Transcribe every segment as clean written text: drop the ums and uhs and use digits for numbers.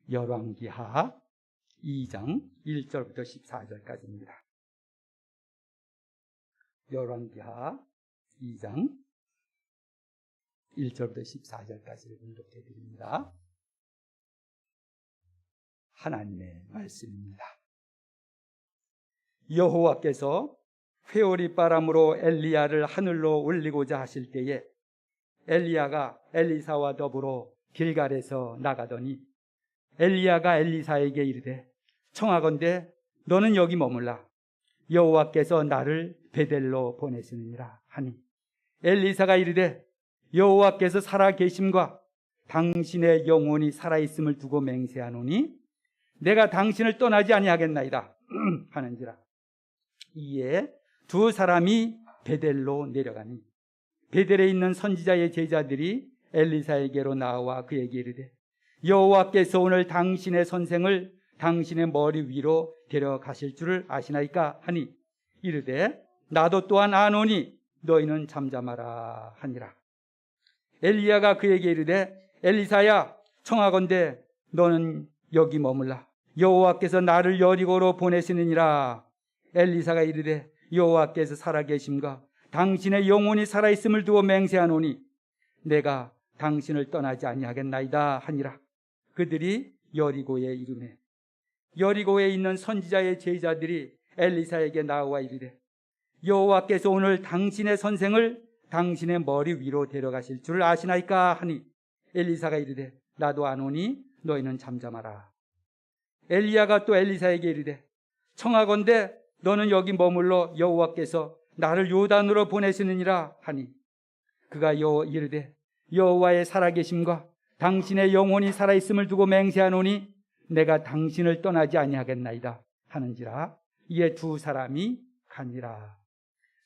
열왕기하 2장 1절부터 14절까지입니다. 열왕기하 2장 1절부터 14절까지를 공독해 드립니다. 하나님의 말씀입니다. 여호와께서 회오리 바람으로 엘리야를 하늘로 올리고자 하실 때에 엘리야가 엘리사와 더불어 길갈에서 나가더니 엘리야가 엘리사에게 이르되 청하건대 너는 여기 머물라. 여호와께서 나를 베델로 보내시느니라 하니 엘리사가 이르되 여호와께서 살아 계심과 당신의 영혼이 살아있음을 두고 맹세하노니 내가 당신을 떠나지 아니하겠나이다 하는지라. 이에 두 사람이 베델로 내려가니 베델에 있는 선지자의 제자들이 엘리사에게로 나와 그에게 이르되 여호와께서 오늘 당신의 선생을 당신의 머리 위로 데려가실 줄을 아시나이까 하니 이르되 나도 또한 아노니 너희는 잠잠하라 하니라. 엘리야가 그에게 이르되 엘리사야 청하건대 너는 여기 머물라. 여호와께서 나를 여리고로 보내시느니라. 엘리사가 이르되 여호와께서 살아계심과 당신의 영혼이 살아있음을 두어 맹세하노니 내가 당신을 떠나지 아니하겠나이다 하니라. 그들이 여리고에 이르매 여리고에 있는 선지자의 제자들이 엘리사에게 나와 이르되 여호와께서 오늘 당신의 선생을 당신의 머리 위로 데려가실 줄을 아시나이까 하니 엘리사가 이르되 나도 아노니 너희는 잠잠하라. 엘리야가 또 엘리사에게 이르되 청하건대 너는 여기 머물러 여호와께서 나를 요단으로 보내시느니라 하니 그가 이르되 여호와의 살아계심과 당신의 영혼이 살아있음을 두고 맹세하노니 내가 당신을 떠나지 아니하겠나이다 하는지라. 이에 두 사람이 가니라.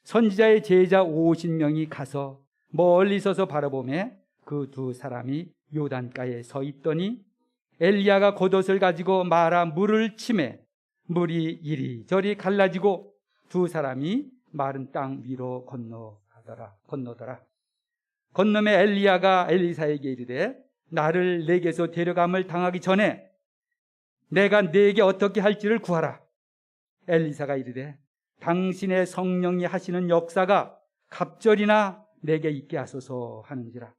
선지자의 제자 50명이 가서 멀리 서서 바라보매 그 두 사람이 요단가에 서 있더니 엘리야가 겉옷을 가지고 말아 물을 치매 물이 이리저리 갈라지고 두 사람이 마른 땅 위로 건너더라. 건너매 엘리야가 엘리사에게 이르되 나를 내게서 데려감을 당하기 전에 내가 네게 어떻게 할지를 구하라. 엘리사가 이르되 당신의 성령이 하시는 역사가 갑절이나 내게 있게 하소서 하는지라.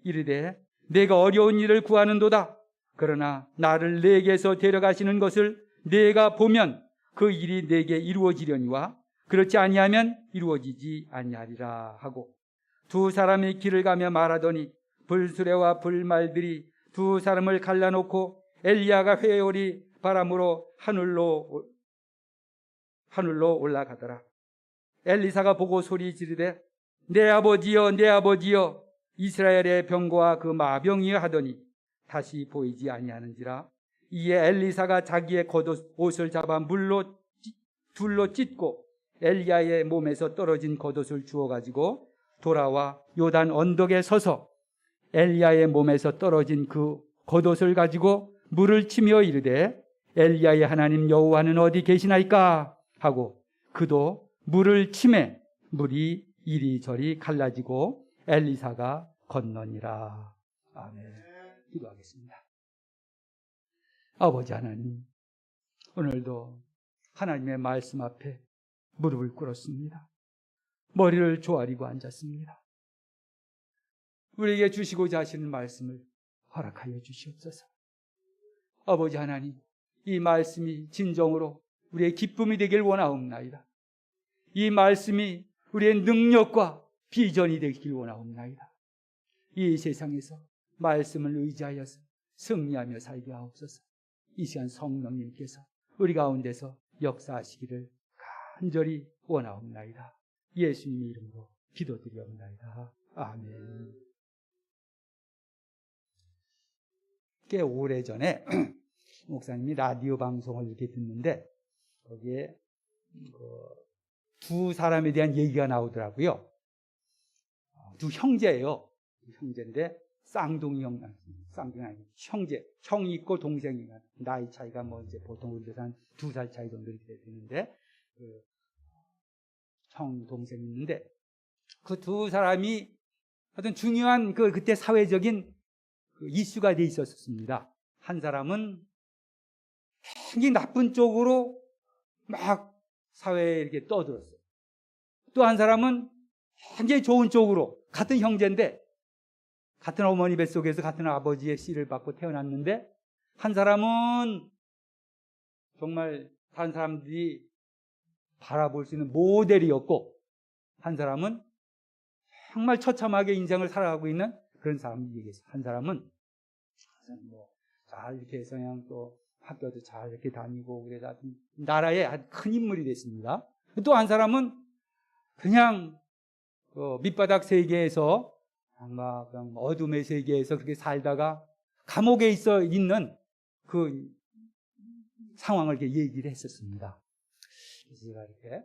이르되 내가 어려운 일을 구하는도다. 그러나 나를 내게서 데려가시는 것을 내가 보면 그 일이 내게 이루어지려니와 그렇지 아니하면 이루어지지 아니하리라 하고 두 사람이 길을 가며 말하더니 불수레와 불말들이 두 사람을 갈라놓고 엘리야가 회오리 바람으로 하늘로 올라가더라. 엘리사가 보고 소리 지르되 내 아버지여 내 아버지여 이스라엘의 병거와 그 마병이여 하더니 다시 보이지 아니하는지라. 이에 엘리사가 자기의 겉옷을 잡아 둘로 찢고 엘리야의 몸에서 떨어진 겉옷을 주워 가지고 돌아와 요단 언덕에 서서 엘리야의 몸에서 떨어진 그 겉옷을 가지고 물을 치며 이르되 엘리야의 하나님 여호와는 어디 계시나이까 하고 그도 물을 치매 물이 이리저리 갈라지고 엘리사가 건너니라. 아멘. 기도하겠습니다. 아버지 하나님, 오늘도 하나님의 말씀 앞에 무릎을 꿇었습니다. 머리를 조아리고 앉았습니다. 우리에게 주시고자 하시는 말씀을 허락하여 주시옵소서. 아버지 하나님, 이 말씀이 진정으로 우리의 기쁨이 되길 원하옵나이다. 이 말씀이 우리의 능력과 비전이 되길 원하옵나이다. 이 세상에서 말씀을 의지하여서 승리하며 살게 하옵소서. 이 시간 성령님께서 우리 가운데서 역사하시기를 간절히 원하옵나이다. 예수님의 이름으로 기도드리옵나이다. 아멘. 꽤 오래전에 목사님이 라디오 방송을 이렇게 듣는데 거기에 두 사람에 대한 얘기가 나오더라고요. 두 형제예요. 형제인데 쌍둥이 쌍둥이 아니고 형제, 형이 있고 동생이 있고 나이 차이가 뭐 이제 보통 우리들 한 2살 차이 정도 이렇게 되는데 형 동생이 있는데 그 두 사람이 어떤 중요한 그때 사회적인 이슈가 돼 있었습니다. 한 사람은 굉장히 나쁜 쪽으로 막 사회에 이렇게 떠들었어요. 또 한 사람은 굉장히 좋은 쪽으로, 같은 형제인데 같은 어머니 뱃속에서 같은 아버지의 씨를 받고 태어났는데, 한 사람은 정말 다른 사람들이 바라볼 수 있는 모델이었고, 한 사람은 정말 처참하게 인생을 살아가고 있는 그런 사람이 얘기했어요. 한 사람은 잘 이렇게 해서 그냥 또 학교도 잘 이렇게 다니고 그래서 나라의 아주 큰 인물이 됐습니다. 또 한 사람은 그냥 밑바닥 세계에서 아마 그냥 어둠의 세계에서 그렇게 살다가 감옥에 있는 그 상황을 이렇게 얘기를 했었습니다. 그래서 제가 이렇게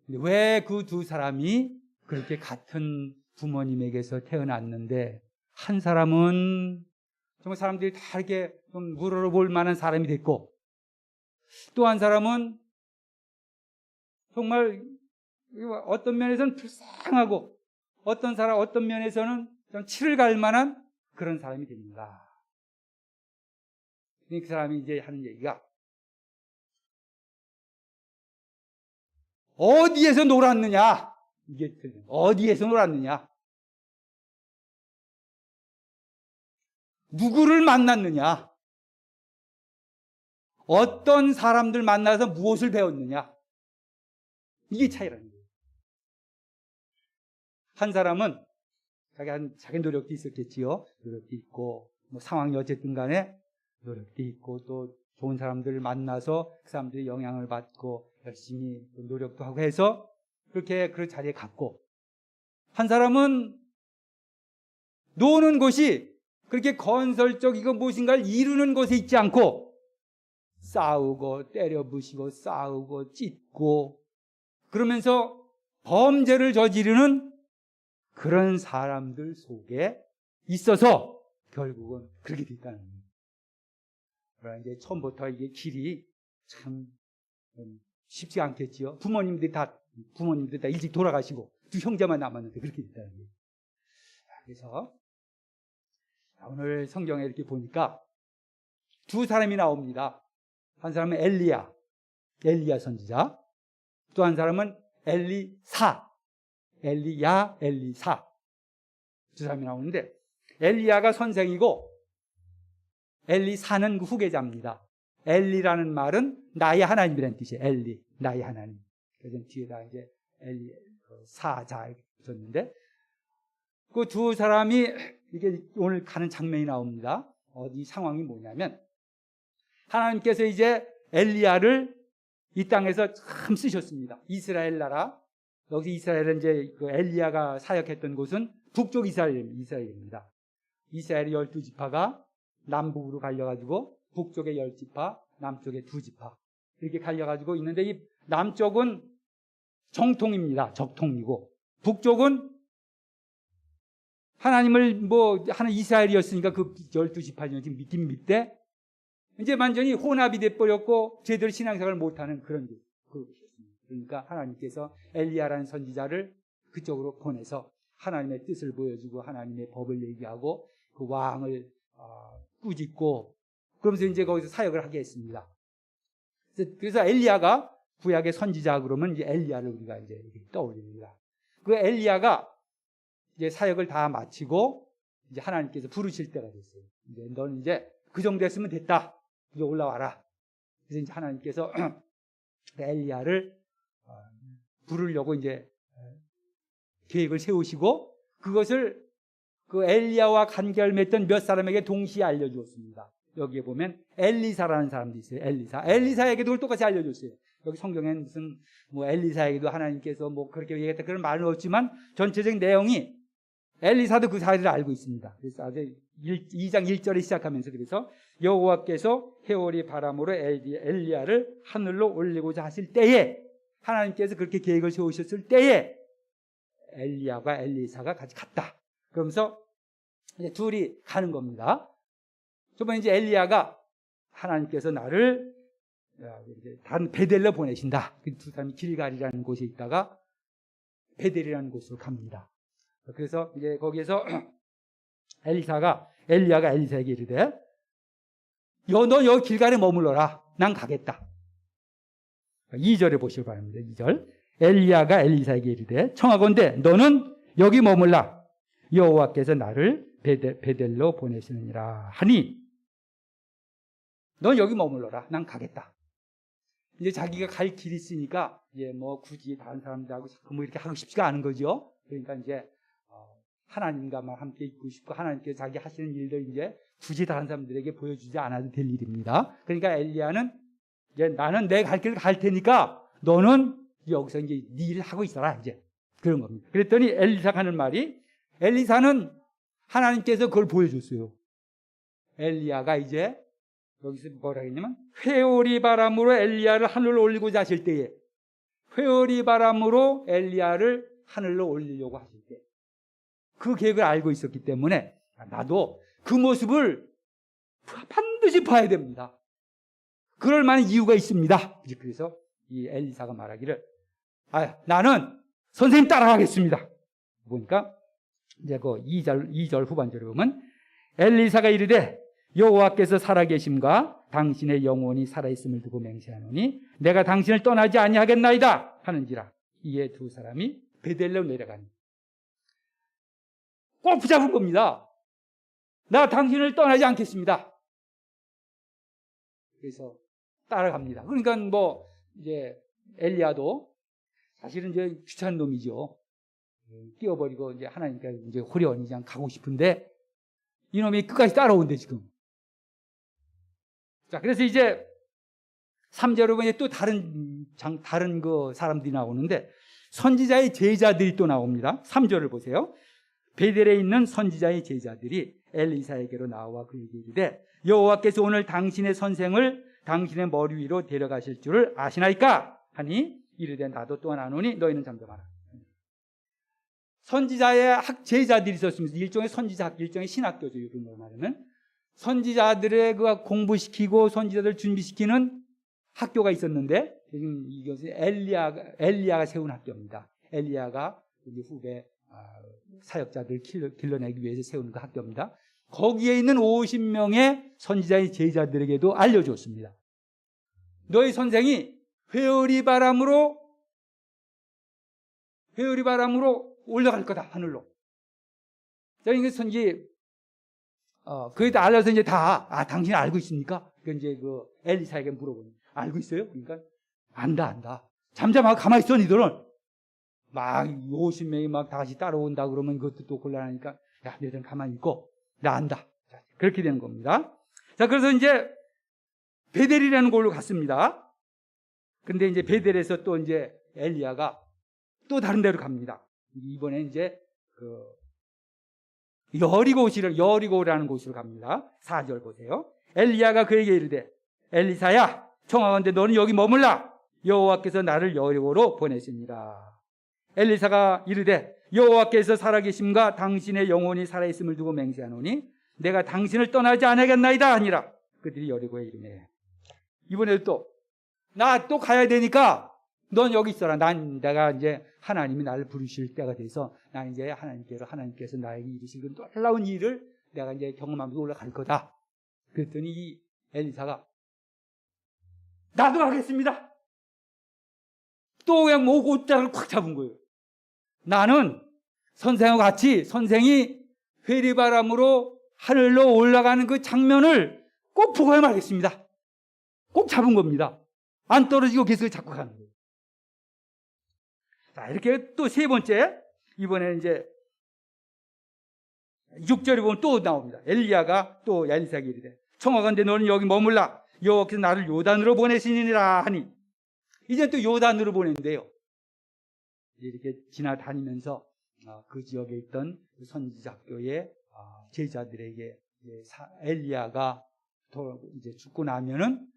왜 그 두 사람이 그렇게 같은 부모님에게서 태어났는데 한 사람은 정말 사람들이 다 이렇게 좀 물어볼 만한 사람이 됐고, 또 한 사람은 정말 어떤 면에서는 불쌍하고 어떤 면에서는 좀 치를 갈 만한 그런 사람이 됩니다. 그 사람이 이제 하는 얘기가 어디에서 놀았느냐? 이게 어디에서 놀았느냐? 누구를 만났느냐? 어떤 사람들 만나서 무엇을 배웠느냐? 이게 차이라는 거예요. 한 사람은 자기 노력도 있었겠지요. 노력도 있고, 상황이 어쨌든 간에 노력도 있고, 또 좋은 사람들을 만나서 그 사람들이 영향을 받고 열심히 노력도 하고 해서 그렇게 그 자리에 갔고, 한 사람은 노는 곳이 그렇게 건설적이고 무엇인가를 이루는 곳에 있지 않고 싸우고 때려 부시고 싸우고 찢고 그러면서 범죄를 저지르는 그런 사람들 속에 있어서 결국은 그렇게 됐다는 거예요. 그러나 이제 처음부터 이게 길이 참 쉽지 않겠지요. 부모님들이 다 일찍 돌아가시고 두 형제만 남았는데 그렇게 됐다는 거예요. 그래서 오늘 성경에 이렇게 보니까 두 사람이 나옵니다. 한 사람은 엘리야 선지자. 또 한 사람은 엘리사. 엘리사. 두 사람이 나오는데 엘리야가 선생이고 엘리사는 그 후계자입니다. 엘리라는 말은 나의 하나님이라는 뜻이에요. 엘리, 나의 하나님. 그래서 뒤에다 이제 엘리 사자 붙였는데 그 두 사람이 이게 오늘 가는 장면이 나옵니다. 이 상황이 뭐냐면 하나님께서 이제 엘리야를 이 땅에서 참 쓰셨습니다. 이스라엘 나라, 여기 이스라엘은 이제 그 엘리야가 사역했던 곳은 북쪽 이스라엘입니다. 이스라엘의 12지파가 남북으로 갈려가지고 북쪽에 10지파, 남쪽에 2지파 이렇게 갈려가지고 있는데 이 남쪽은 정통입니다. 적통이고 북쪽은 하나님을 하는 이스라엘이었으니까 그 12지파는 지금 밑 밑에 이제 완전히 혼합이 돼버렸고 제대로 신앙생활을 못하는 그런 그것이었습니다. 그러니까 하나님께서 엘리야라는 선지자를 그쪽으로 보내서 하나님의 뜻을 보여주고 하나님의 법을 얘기하고 그 왕을 꾸짖고 그러면서 이제 거기서 사역을 하게 했습니다. 그래서 엘리야가 구약의 선지자 그러면 이제 엘리야를 우리가 이제 떠올립니다. 그 엘리야가 이제 사역을 다 마치고 이제 하나님께서 부르실 때가 됐어요. 이제 너는 이제 그 정도 했으면 됐다. 이제 올라와라. 그래서 이제 하나님께서 엘리야를 부르려고 이제 계획을 세우시고 그것을 그 엘리야와 관계를 맺던 몇 사람에게 동시에 알려주었습니다. 여기에 보면 엘리사라는 사람도 있어요. 엘리사에게도 그걸 똑같이 알려줬어요. 여기 성경에는 무슨 엘리사에게도 하나님께서 그렇게 얘기했다 그런 말은 없지만 전체적인 내용이 엘리사도 그 사실을 알고 있습니다. 그래서 아주 2장 1절에 시작하면서 그래서 여호와께서 해오리 바람으로 엘리야를 하늘로 올리고자 하실 때에 하나님께서 그렇게 계획을 세우셨을 때에 엘리야와 엘리사가 같이 갔다. 그러면서 이제 둘이 가는 겁니다. 저번에 이제 엘리야가 하나님께서 나를 다른 베델로 보내신다. 그 두 사람이 길갈이라는 곳에 있다가 베델이라는 곳으로 갑니다. 그래서 이제 거기에서 엘리야가 엘리사에게 이르되 너 여기 길갈에 머물러라. 난 가겠다. 2절에 보시기 바랍니다. 2절. 엘리야가 엘리사에게 이르되 청하건대 너는 여기 머물라. 여호와께서 나를 베델로 보내시느니라 하니 넌 여기 머물러라. 난 가겠다. 이제 자기가 갈 길이 있으니까 이제 뭐 굳이 다른 사람들하고 자꾸 뭐 이렇게 하고 싶지가 않은 거죠. 그러니까 이제 하나님과만 함께 있고 싶고 하나님께서 자기 하시는 일들 이제 굳이 다른 사람들에게 보여주지 않아도 될 일입니다. 그러니까 엘리야는 이제 나는 내 갈 길을 갈 테니까 너는 여기서 이제 네 일을 하고 있어라 이제 그런 겁니다. 그랬더니 엘리사가 하는 말이 엘리사는 하나님께서 그걸 보여줬어요. 엘리야가 이제 여기서 뭐라 했냐면 회오리 바람으로 엘리야를 하늘로 올리고자 하실 때에 회오리 바람으로 엘리야를 하늘로 올리려고 하실 때 그 계획을 알고 있었기 때문에 나도 그 모습을 반드시 봐야 됩니다. 그럴 만한 이유가 있습니다. 그래서 이 엘리사가 말하기를 나는 선생님 따라가겠습니다. 보니까 이제 그 2절 후반절에 보면 엘리사가 이르되 여호와께서 살아계심과 당신의 영혼이 살아있음을 두고 맹세하노니 내가 당신을 떠나지 아니하겠나이다 하는지라. 이에 두 사람이 베델로 내려가니 꼭 붙잡은 겁니다. 나 당신을 떠나지 않겠습니다. 그래서 따라갑니다. 그러니까 뭐 이제 엘리야도 사실은 이제 귀찮은 놈이죠. 뛰어버리고 이제 하나님께 이제 호련히 그냥 가고 싶은데 이놈이 끝까지 따라온대 지금. 자, 그래서 이제 3절에 보니 또 다른 그 사람들이 나오는데 선지자의 제자들이 또 나옵니다. 3절을 보세요. 베델에 있는 선지자의 제자들이 엘리사에게로 나와 그에게 이르되 여호와께서 오늘 당신의 선생을 당신의 머리 위로 데려가실 줄을 아시나이까 하니 이르되 나도 또한 아노니 너희는 잠잠하라. 선지자의 제자들이 있었습니다. 일종의 선지자, 일종의 신학교죠. 이런 거 말하면 선지자들의 그 공부시키고 선지자들 준비시키는 학교가 있었는데 지금 이것은 엘리야가 세운 학교입니다. 엘리야가 후배 사역자들 길러내기 위해서 세우는 그 학교입니다. 거기에 있는 50명의 선지자의 제자들에게도 알려줬습니다. 너희 선생이 회오리 바람으로 올라갈 거다 하늘로. 자, 이게 선지 그에 다 알려서 이제 당신이 알고 있습니까? 그 이제 그 엘리사에게 물어보니 알고 있어요? 그러니까 안다. 잠잠하고 가만히 있어 니들은. 막 50명이 막 다시 따라온다 그러면 그것도 또 곤란하니까 야 너희들은 가만히 있고 나 안다. 자, 그렇게 되는 겁니다. 자, 그래서 이제 베델이라는 곳으로 갔습니다. 근데 이제 베델에서 또 이제 엘리야가 또 다른 데로 갑니다. 이번에 이제 그 여리고라는 곳으로 갑니다. 4절 보세요. 엘리야가 그에게 이르되 엘리사야 청하건대 너는 여기 머물라. 여호와께서 나를 여리고로 보내시니라. 엘리사가 이르되 여호와께서 살아계심과 당신의 영혼이 살아있음을 두고 맹세하노니 내가 당신을 떠나지 않겠나이다 하니라. 그들이 여리고에 이르매 이번에도 나 또 가야 되니까 넌 여기 있어라. 내가 이제 하나님이 나를 부르실 때가 돼서 나 이제 하나님께서 나에게 이루실 그 놀라운 일을 내가 이제 경험하면서 올라갈 거다. 그랬더니 이 엘리사가 나도 가겠습니다. 또 그냥 옷장을 콱 잡은 거예요. 나는 선생과 같이 선생이 회리바람으로 하늘로 올라가는 그 장면을 꼭 보고야 말겠습니다. 꼭 잡은 겁니다. 안 떨어지고 계속 잡고 가는 거예요. 자, 이렇게 또 세 번째, 이번에는 이제 6절에 보면 또 나옵니다. 엘리야가 또 엘리사에게 이르되 청하건대 너는 여기 머물라. 여호와께서 나를 요단으로 보내시니라 하니 이제 또 요단으로 보낸대요. 이렇게 지나다니면서 그 지역에 있던 선지자 학교의 제자들에게 엘리야가 이제 죽고 나면은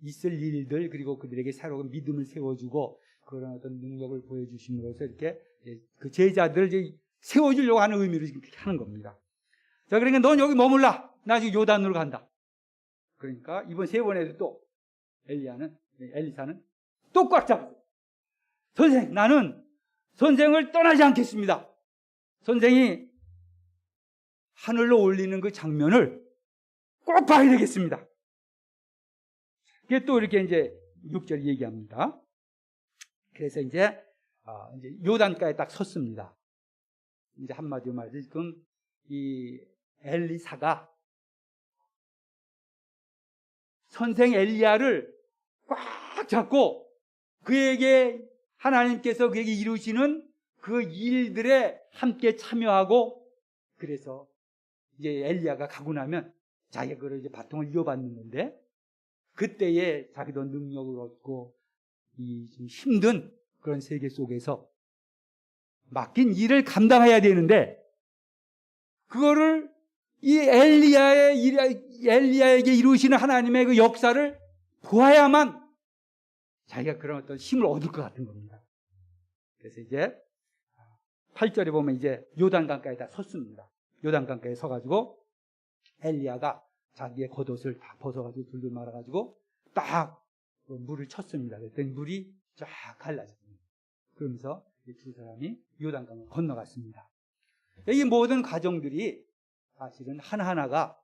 있을 일들 그리고 그들에게 새로운 믿음을 세워주고 그런 어떤 능력을 보여주심으로써 이렇게 그 제자들을 이제 세워주려고 하는 의미로 이렇게 하는 겁니다. 자, 그러니까 넌 여기 머물라. 나 지금 요단으로 간다. 그러니까 이번 세 번에도 또 엘리사는 또 꽉 잡고 선생, 나는 선생을 떠나지 않겠습니다. 선생이 하늘로 올리는 그 장면을 꼭 봐야 되겠습니다. 그게 또 이렇게 이제 6절 얘기합니다. 그래서 이제 요단가에 딱 섰습니다. 이제 한마디로 말해서 지금 이 엘리사가 선생 엘리야를 꽉 잡고 그에게 하나님께서 그에게 이루시는 그 일들에 함께 참여하고, 그래서 이제 엘리야가 가고 나면 자기가 그걸 이제 바통을 이어받는데, 그때에 자기도 능력을 얻고 이 좀 힘든 그런 세계 속에서 맡긴 일을 감당해야 되는데, 그거를 이 엘리야에게 이루시는 하나님의 그 역사를 보아야만 자기가 그런 어떤 힘을 얻을 것 같은 겁니다. 그래서 이제 8절에 보면 이제 요단강가에 다 섰습니다. 요단강가에 서가지고 엘리야가 자기의 겉옷을 다 벗어가지고 둘둘 말아가지고 딱 물을 쳤습니다. 그랬더니 물이 쫙 갈라졌습니다. 그러면서 이 두 사람이 요단강을 건너갔습니다. 이 모든 과정들이 사실은 하나하나가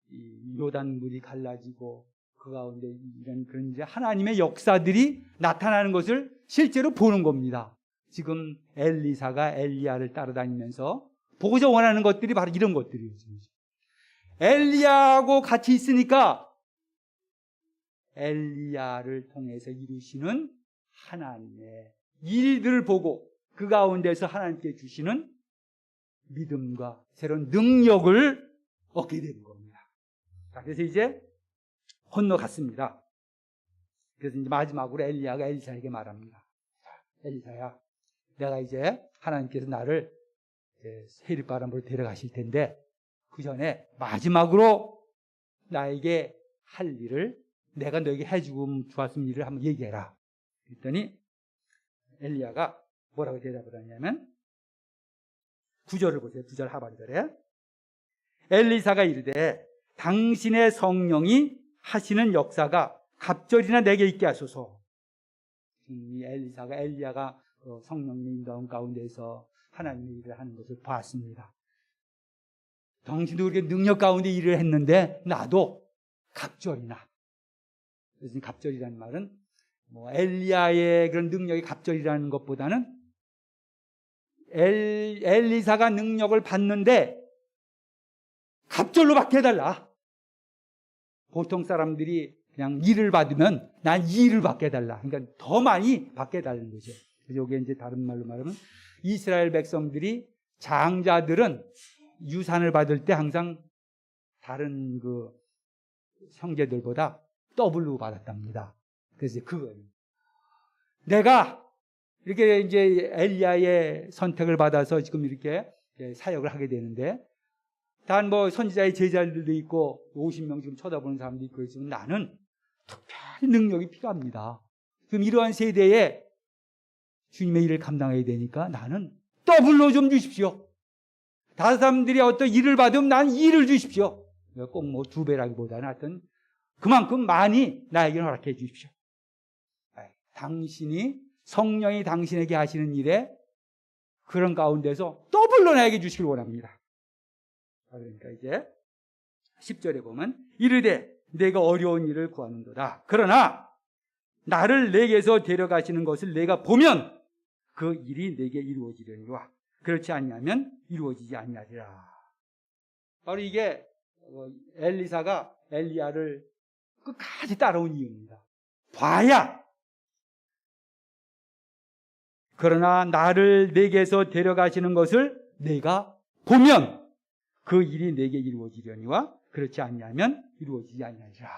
이 요단 물이 갈라지고 그 가운데 이런 그런 이제 하나님의 역사들이 나타나는 것을 실제로 보는 겁니다. 지금 엘리사가 엘리야를 따라다니면서 보고자 원하는 것들이 바로 이런 것들이에요. 엘리야하고 같이 있으니까 엘리야를 통해서 이루시는 하나님의 일들을 보고 그 가운데서 하나님께 주시는 믿음과 새로운 능력을 얻게 되는 겁니다. 자, 그래서 이제 건너갔습니다. 그래서 이제 마지막으로 엘리야가 엘리사에게 말합니다. 엘리사야, 내가 이제 하나님께서 나를 세리바람으로 데려가실 텐데 그 전에 마지막으로 나에게 할 일을, 내가 너에게 해주고 좋았으면 일을 한번 얘기해라. 그랬더니 엘리야가 뭐라고 대답을 하냐면 9절을 보세요. 9절 하반절에 엘리사가 이르되 당신의 성령이 하시는 역사가 갑절이나 내게 있게 하소서. 이 엘리야가 성령의 인도함 가운데서 하나님의 일을 하는 것을 봤습니다. 당신도 그렇게 능력 가운데 일을 했는데 나도 갑절이나, 그래서 갑절이라는 말은 엘리야의 그런 능력이 갑절이라는 것보다는 엘리사가 능력을 받는데 갑절로 받게 해달라. 보통 사람들이 그냥 일을 받으면 난 이 일을 받게 해달라. 그러니까 더 많이 받게 해달라는 거죠. 그래서 여기 이제 다른 말로 말하면 이스라엘 백성들이, 장자들은 유산을 받을 때 항상 다른 그 형제들보다 더블로 받았답니다. 그래서 그거예요. 내가 이렇게 이제 엘리야의 선택을 받아서 지금 이렇게 사역을 하게 되는데, 단 선지자의 제자들도 있고 50명 지금 쳐다보는 사람도 있고 있지만 나는 특별히 능력이 필요합니다. 그럼 이러한 세대에 주님의 일을 감당해야 되니까 나는 더블로 좀 주십시오. 다른 사람들이 어떤 일을 받으면 난 일을 주십시오. 꼭 2배라기보다는 하여튼 그만큼 많이 나에게 허락해 주십시오. 당신이, 성령이 당신에게 하시는 일에 그런 가운데서 더블로 나에게 주시길 원합니다. 그러니까 이제 10절에 보면 이르되 내가 어려운 일을 구하는도다. 그러나 나를 내게서 데려가시는 것을 내가 보면 그 일이 내게 이루어지려니와 그렇지 않냐면 이루어지지 아니하리라. 바로 이게 엘리사가 엘리야를 끝까지 따라온 이유입니다. 봐야. 그러나 나를 내게서 데려가시는 것을 내가 보면 그 일이 내게 이루어지려니와 그렇지 않냐면 이루어지지 아니하리라.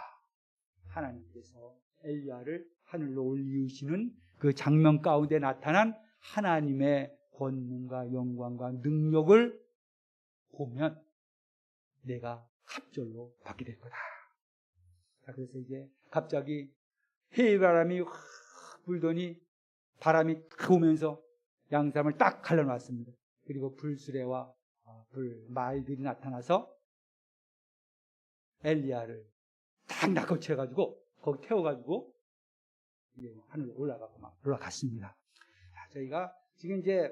하나님께서 엘리야를 하늘로 올리시는 그 장면 가운데 나타난 하나님의 권능과 영광과 능력을 보면 내가 갑절로 받게 될 거다. 그래서 이제 갑자기 해바람이 확 불더니 바람이 탁 오면서 양삼을 딱 갈라놨습니다. 그리고 불수레와 말들이 나타나서 엘리야를 딱 낚아채가지고 거기 태워가지고 하늘로 올라갔습니다. 저희가 지금 이제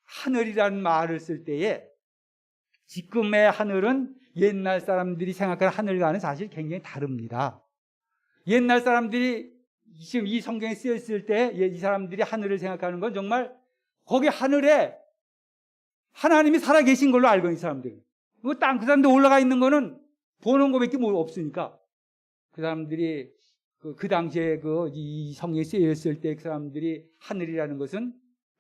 하늘이라는 말을 쓸 때에 지금의 하늘은 옛날 사람들이 생각하는 하늘과는 사실 굉장히 다릅니다. 옛날 사람들이 지금 이 성경에 쓰였을 때 이 사람들이 하늘을 생각하는 건 정말 거기 하늘에 하나님이 살아계신 걸로 알고 있는 사람들. 그 사람들 올라가 있는 거는 보는 거밖에 없으니까 그 사람들이 그 당시에 이 성경에 쓰였을 때 그 사람들이 하늘이라는 것은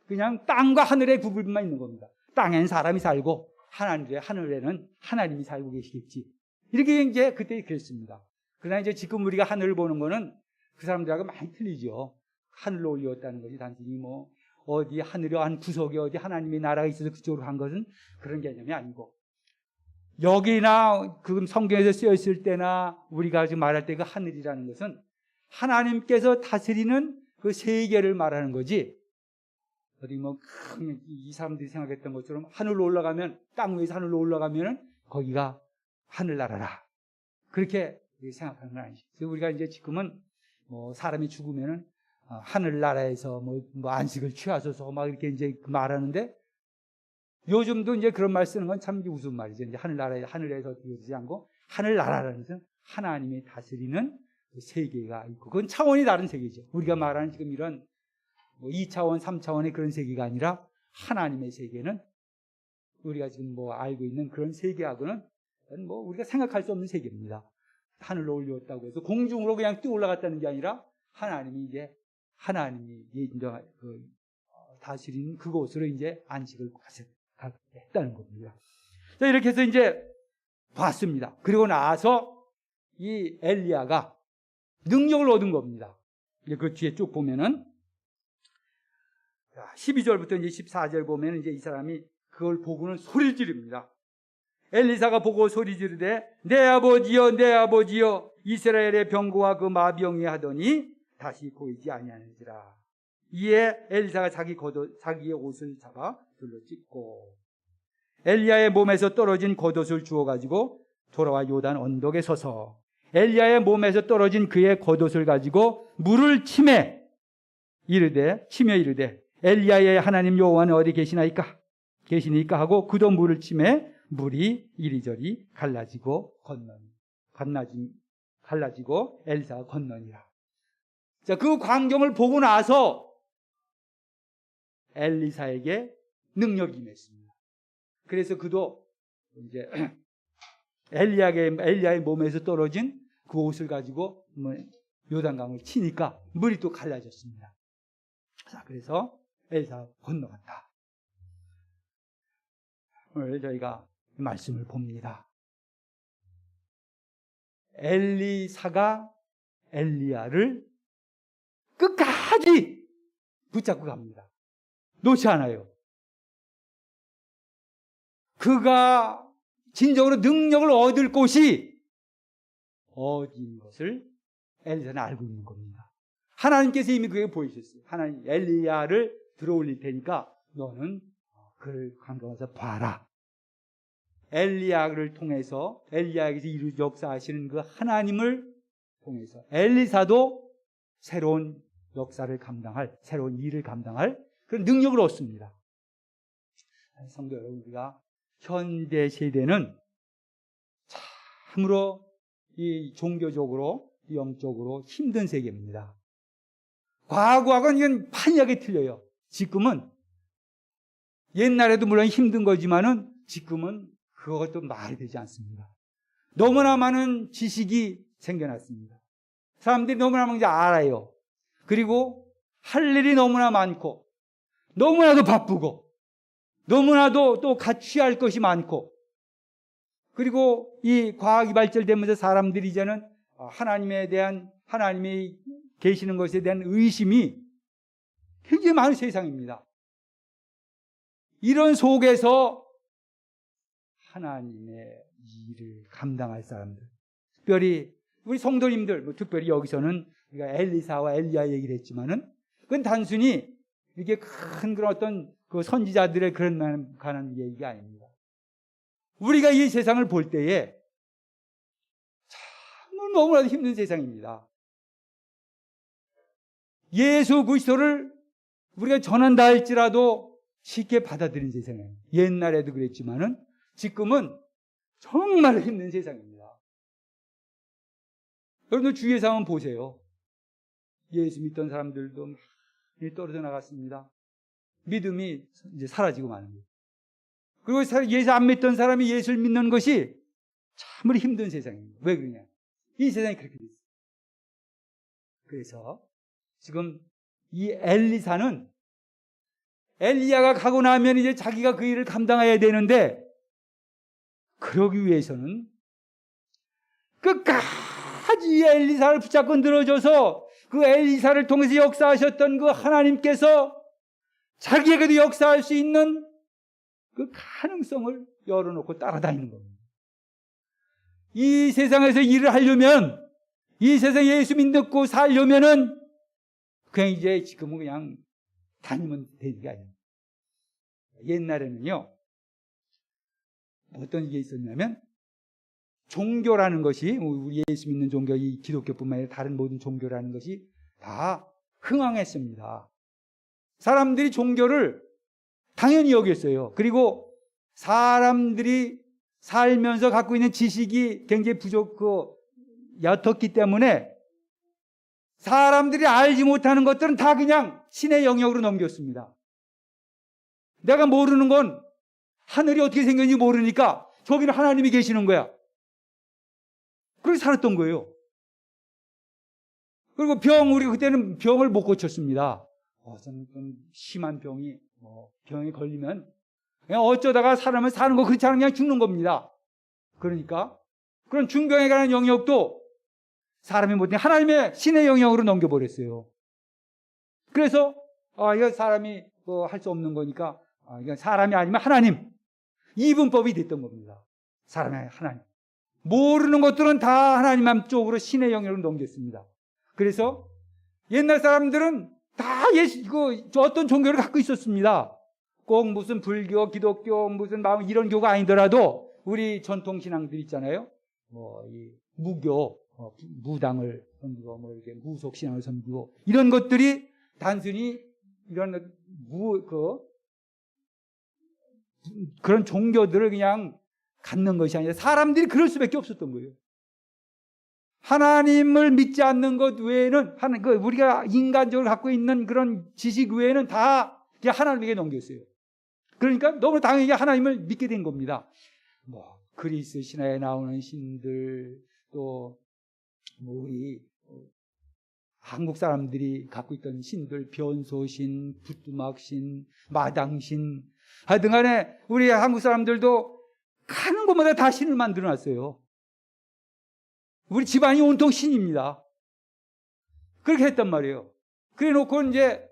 그냥 땅과 하늘의 구분만 있는 겁니다. 땅엔 사람이 살고 하늘에는 하나님이 살고 계시겠지. 이렇게 이제 그때 그랬습니다. 그러나 이제 지금 우리가 하늘을 보는 거는 그 사람들하고 많이 틀리죠. 하늘로 올렸다는 것이 단순히 뭐 어디 하늘의 한 구석에 어디 하나님의 나라가 있어서 그쪽으로 간 것은 그런 개념이 아니고, 여기나 그 성경에서 쓰였을 때나 우리가 지금 말할 때 그 하늘이라는 것은 하나님께서 다스리는 그 세계를 말하는 거지, 어디 뭐 이 사람들이 생각했던 것처럼 하늘로 올라가면, 땅 위에서 하늘로 올라가면 거기가 하늘나라라, 그렇게 생각하는 건 아니죠. 그래서 우리가 이제 지금은 뭐 사람이 죽으면은 하늘나라에서 뭐 안식을 취하소서 막 이렇게 이제 말하는데, 요즘도 이제 그런 말 쓰는 건 참 우스운 말이죠. 이제 하늘에서 되지 않고 하늘나라라는 것은 하나님이 다스리는 그 세계가 있고, 그건 차원이 다른 세계죠. 우리가 말하는 지금 이런 뭐 2차원, 3차원의 그런 세계가 아니라 하나님의 세계는 우리가 지금 뭐 알고 있는 그런 세계하고는 뭐 우리가 생각할 수 없는 세계입니다. 하늘로 올렸다고 해서 공중으로 그냥 뛰어 올라갔다는 게 아니라 하나님이 이제 다스리는 그곳으로 이제 안식을 했다는 겁니다. 자, 이렇게 해서 이제 봤습니다. 그리고 나서 이 엘리야가 능력을 얻은 겁니다. 그 뒤에 쭉 보면은 12절부터 이제 14절 보면 이제 이 사람이 그걸 보고는 소리를 지릅니다. 엘리사가 보고 소리 지르되 내 아버지여 내 아버지여 이스라엘의 병거와 그 마병이 하더니 다시 보이지 아니하는지라. 이에 엘리사가 자기의 옷을 잡아 둘러 찢고 엘리야의 몸에서 떨어진 겉옷을 주워 가지고 돌아와 요단 언덕에 서서 엘리야의 몸에서 떨어진 그의 겉옷을 가지고 물을 치며 이르되 엘리야의 하나님 여호와는 어디 계시니까 하고 그도 물을 치매 물이 이리저리 갈라지고 엘리사가 건너니라. 자, 그 광경을 보고 나서 엘리사에게 능력이 임했습니다. 그래서 그도 이제 엘리야의 몸에서 떨어진 그 옷을 가지고 요단강을 치니까 물이 또 갈라졌습니다. 자, 그래서 엘리사가 건너갔다. 오늘 저희가 말씀을 봅니다. 엘리사가 엘리야를 끝까지 붙잡고 갑니다. 놓지 않아요. 그가 진정으로 능력을 얻을 곳이 어디인 것을 엘리사는 알고 있는 겁니다. 하나님께서 이미 그게 보이셨어요. 하나님 엘리야를 들어올릴 테니까 너는 그를 관광해서 봐라. 엘리야를 통해서 엘리야에게서 이루 역사하시는 그 하나님을 통해서 엘리사도 새로운 역사를 감당할, 새로운 일을 감당할 그런 능력을 얻습니다. 성도 여러분, 우리가 현대 세대는 참으로 이 종교적으로 영적으로 힘든 세계입니다. 과거하고는 이건 판이하게 틀려요. 지금은 옛날에도 물론 힘든 거지만은 지금은 그것도 말이 되지 않습니다. 너무나 많은 지식이 생겨났습니다. 사람들이 너무나 많이 알아요. 그리고 할 일이 너무나 많고 너무나도 바쁘고 너무나도 또 같이 할 것이 많고, 그리고 이 과학이 발전되면서 사람들이 이제는 하나님이 계시는 것에 대한 의심이 굉장히 많은 세상입니다. 이런 속에서 하나님의 일을 감당할 사람들, 특별히 우리 성도님들, 특별히 여기서는 우리가 엘리사와 엘리야 얘기를 했지만은 그건 단순히 이게 큰 그런 어떤 그 선지자들의 그런 관한 얘기가 아닙니다. 우리가 이 세상을 볼 때에 참 너무나도 힘든 세상입니다. 예수 그리스도를 우리가 전한다 할지라도 쉽게 받아들인 세상이에요. 옛날에도 그랬지만은 지금은 정말 힘든 세상입니다. 여러분들 주위에서 한번 보세요. 예수 믿던 사람들도 많이 떨어져 나갔습니다. 믿음이 이제 사라지고 마는 거예요. 그리고 예수 안 믿던 사람이 예수를 믿는 것이 참으로 힘든 세상입니다. 왜 그러냐? 이 세상이 그렇게 됐어요. 그래서 지금 이 엘리사는 엘리야가 가고 나면 이제 자기가 그 일을 감당해야 되는데, 그러기 위해서는 끝까지 엘리사를 붙잡고 늘어져서 그 엘리사를 통해서 역사하셨던 그 하나님께서 자기에게도 역사할 수 있는 그 가능성을 열어놓고 따라다니는 겁니다. 이 세상에서 일을 하려면, 이 세상에 예수 믿고 살려면은 그냥 이제 지금은 그냥 다니면 되는 게 아니에요. 옛날에는요, 어떤 게 있었냐면, 종교라는 것이, 우리 예수 믿는 종교, 이 기독교뿐만 아니라 다른 모든 종교라는 것이 다 흥황했습니다. 사람들이 종교를 당연히 여겼어요. 그리고 사람들이 살면서 갖고 있는 지식이 굉장히 얕았기 때문에 사람들이 알지 못하는 것들은 다 그냥 신의 영역으로 넘겼습니다. 내가 모르는 건 하늘이 어떻게 생겼는지 모르니까 저기는 하나님이 계시는 거야. 그렇게 살았던 거예요. 그리고 우리 그때는 병을 못 고쳤습니다. 좀 심한 병이 걸리면 그냥 어쩌다가 사람을 사는 거, 그렇지 않으면 그냥 죽는 겁니다. 그러니까 그런 중병에 관한 영역도 사람이 못해 하나님의 신의 영역으로 넘겨버렸어요. 그래서 이거 사람이 할 수 없는 거니까 이건 사람이 아니면 하나님, 이분법이 됐던 겁니다. 사람이 하나님, 모르는 것들은 다 하나님 쪽으로 신의 영역으로 넘겼습니다. 그래서 옛날 사람들은 다 어떤 종교를 갖고 있었습니다. 꼭 무슨 불교, 기독교, 무슨 이런 교가 아니더라도 우리 전통 신앙들 있잖아요. 이 무교, 무당을 섬기고, 이렇게 무속 신앙을 섬기고, 이런 것들이 단순히 이런 그런 종교들을 그냥 갖는 것이 아니라 사람들이 그럴 수밖에 없었던 거예요. 하나님을 믿지 않는 것 외에는, 우리가 인간적으로 갖고 있는 그런 지식 외에는 다 하나님에게 넘겼어요. 그러니까 너무 당연히 하나님을 믿게 된 겁니다. 그리스 신화에 나오는 신들, 또 우리 한국 사람들이 갖고 있던 신들, 변소신, 부뚜막신, 마당신, 하여튼 간에 우리 한국 사람들도 가는 곳마다 다 신을 만들어 놨어요. 우리 집안이 온통 신입니다. 그렇게 했단 말이에요. 그래 놓고 이제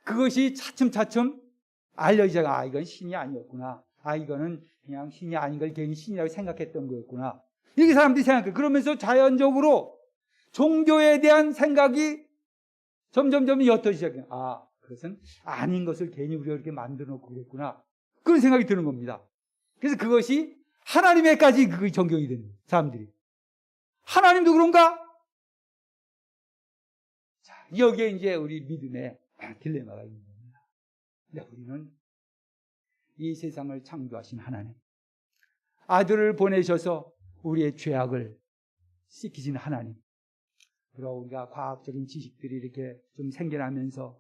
그것이 차츰차츰 알려지다가 이건 신이 아니었구나. 이거는 그냥 신이 아닌 걸 괜히 신이라고 생각했던 거였구나. 이렇게 사람들이 생각해요. 그러면서 자연적으로 종교에 대한 생각이 점점 옅어지기 시작해요. 그것은 아닌 것을 괜히 우리가 이렇게 만들어 놓고 그랬구나. 그런 생각이 드는 겁니다. 그래서 그것이 하나님에까지 그게 전경이 되는 거예요. 사람들이. 하나님도 그런가? 자, 여기에 이제 우리 믿음의 딜레마가 있는 겁니다. 근데 우리는 이 세상을 창조하신 하나님, 아들을 보내셔서 우리의 죄악을 씻기신 하나님, 그리고 우리가 과학적인 지식들이 이렇게 좀 생겨나면서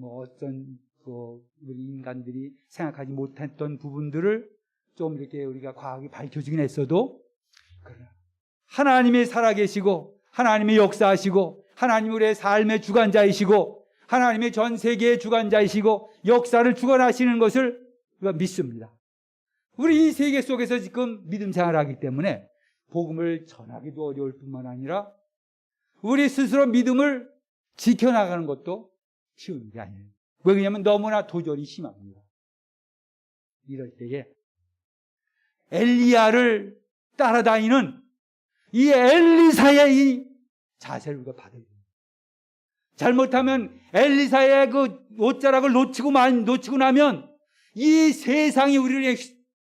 어떤 우리 인간들이 생각하지 못했던 부분들을 좀 이렇게 우리가 과학이 밝혀지긴 했어도, 하나님이 살아계시고 하나님이 역사하시고 하나님이 우리의 삶의 주관자이시고 하나님이 전 세계의 주관자이시고 역사를 주관하시는 것을 우리가 믿습니다. 우리 이 세계 속에서 지금 믿음 생활을 하기 때문에 복음을 전하기도 어려울 뿐만 아니라 우리 스스로 믿음을 지켜나가는 것도 쉬운 게 아니에요. 왜냐하면 너무나 도전이 심합니다. 이럴 때에 엘리야를 따라다니는 이 엘리사의 이 자세를 우리가 받아야 됩니다. 잘못하면 엘리사의 그 옷자락을 놓치고 나면 이 세상이 우리를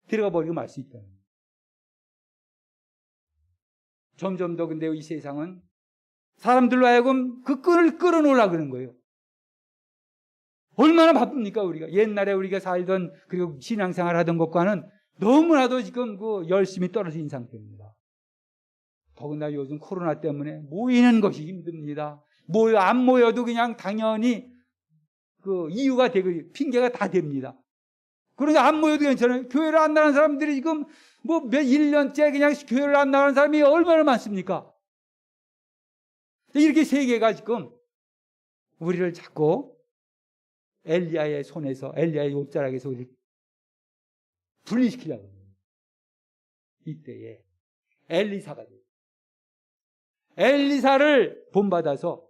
들어가 버리고 말 수 있다. 점점 더 근데 이 세상은 사람들로 하여금 그 끈을 끌어놓으려고 그러는 거예요. 얼마나 바쁩니까, 우리가? 옛날에 우리가 살던, 그리고 신앙생활 하던 것과는 너무나도 지금 열심히 떨어진 상태입니다. 더군다나 요즘 코로나 때문에 모이는 것이 힘듭니다. 안 모여도 그냥 당연히 이유가 되고 핑계가 다 됩니다. 그러니까 안 모여도 괜찮아요. 교회를 안 나가는 사람들이 지금 1년째 그냥 교회를 안 나가는 사람이 얼마나 많습니까? 이렇게 세계가 지금 우리를 자꾸 엘리야의 손에서, 엘리야의 옷자락에서 우리를 분리시키려고 합니다. 이때에 엘리사가 돼요. 엘리사를 본받아서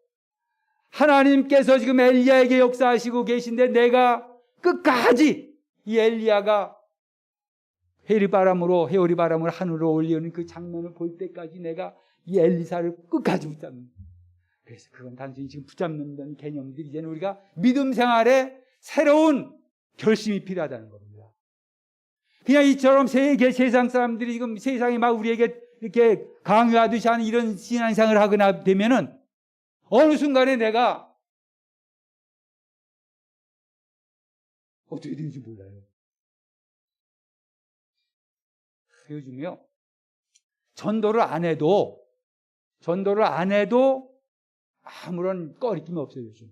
하나님께서 지금 엘리야에게 역사하시고 계신데, 내가 끝까지 이 엘리야가 해오리 바람으로 하늘로 올리는 그 장면을 볼 때까지 내가 이 엘리사를 끝까지 붙잡는. 그래서 그건 단순히 지금 붙잡는 개념들이 이제는 우리가 믿음 생활에 새로운 결심이 필요하다는 겁니다. 그냥 이처럼 세상 사람들이 지금 세상이 막 우리에게 이렇게 강요하듯이 하는 이런 신앙생활을 하거나 되면은 어느 순간에 내가 어떻게 되는지 몰라요. 요즘에요, 전도를 안 해도 아무런 꺼리낌이 없어요. 요즘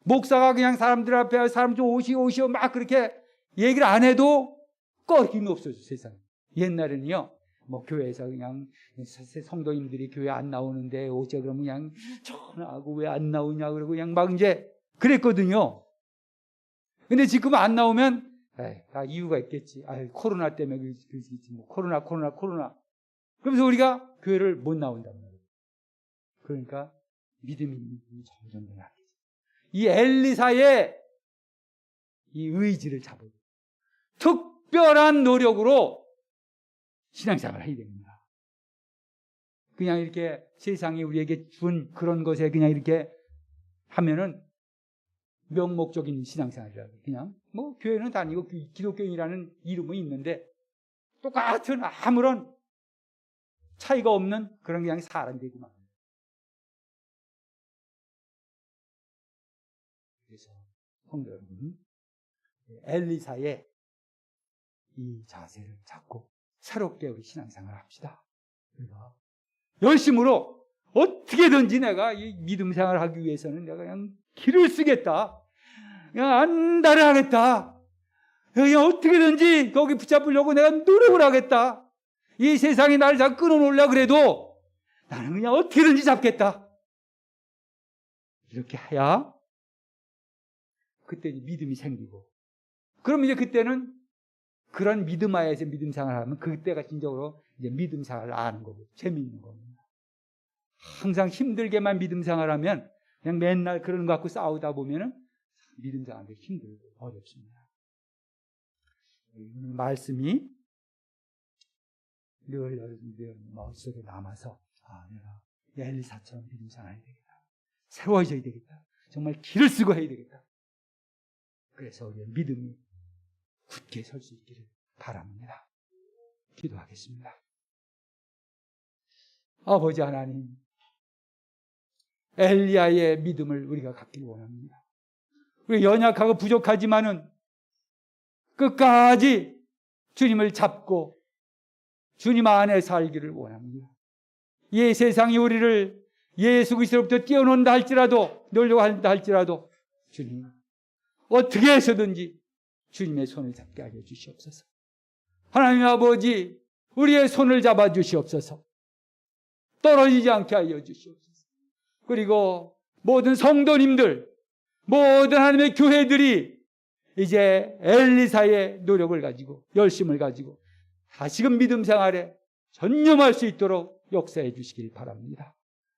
목사가 그냥 사람들 앞에 사람 좀 오시오 막 그렇게 얘기를 안 해도 꺼리낌이 없어요. 세상에. 옛날에는요, 교회에서 그냥 성도님들이 교회 안 나오는데 어째 그러면 그냥 전화하고 왜 안 나오냐 그러고 그냥 막 이제 그랬거든요. 근데 지금 안 나오면 다 이유가 있겠지. 코로나 때문에 그렇지. 코로나. 그러면서 우리가 교회를 못 나온단 말이에요. 그러니까 믿음이 점점 더 약해져. 이 엘리사의 이 의지를 잡아요. 특별한 노력으로 신앙생활을 해야 됩니다. 그냥 이렇게 세상이 우리에게 준 그런 것에 그냥 이렇게 하면은 명목적인 신앙생활이라고. 그냥 교회는 다니고 기독교인이라는 이름은 있는데 똑같은 아무런 차이가 없는 그런 그냥 사람이 되고 말. 그래서 성도 여러분, 엘리사의 이 자세를 잡고 새롭게 우리 신앙생활을 합시다. 우리가 열심으로 어떻게든지 내가 이 믿음 생활을 하기 위해서는 내가 그냥 길을 쓰겠다. 그냥 안달을 하겠다. 그냥 어떻게든지 거기 붙잡으려고 내가 노력을 하겠다. 이 세상이 나를 다 끊어놓으려고 그래도 나는 그냥 어떻게든지 잡겠다. 이렇게 해야 그때 믿음이 생기고, 그럼 이제 그때는 그런 믿음 하에서 믿음 생활을 하면 그때가 진정으로 이제 믿음 생활을 아는 거고 재미있는 겁니다. 항상 힘들게만 믿음 생활하면 그냥 맨날 그런 거 갖고 싸우다 보면은 믿음 생활이 힘들고 어렵습니다. 말씀이 늘 마음속에 남아서 내가 엘리사처럼 믿음 생활해야 되겠다. 새로워져야 되겠다. 정말 길을 쓰고 해야 되겠다. 그래서 우리의 믿음이 굳게 설 수 있기를 바랍니다. 기도하겠습니다. 아버지 하나님, 엘리야의 믿음을 우리가 갖길 원합니다. 우리 연약하고 부족하지만은 끝까지 주님을 잡고 주님 안에 살기를 원합니다. 이 세상이 우리를 예수 그리스도로부터 떼어놓는다 할지라도, 놀려고 한다 할지라도 주님 어떻게 해서든지 주님의 손을 잡게 하여 주시옵소서. 하나님 아버지, 우리의 손을 잡아 주시옵소서. 떨어지지 않게 하여 주시옵소서. 그리고 모든 성도님들, 모든 하나님의 교회들이 이제 엘리사의 노력을 가지고, 열심을 가지고 다시금 믿음 생활에 전념할 수 있도록 역사해 주시길 바랍니다.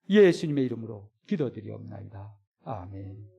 예수님의 이름으로 기도드리옵나이다. 아멘.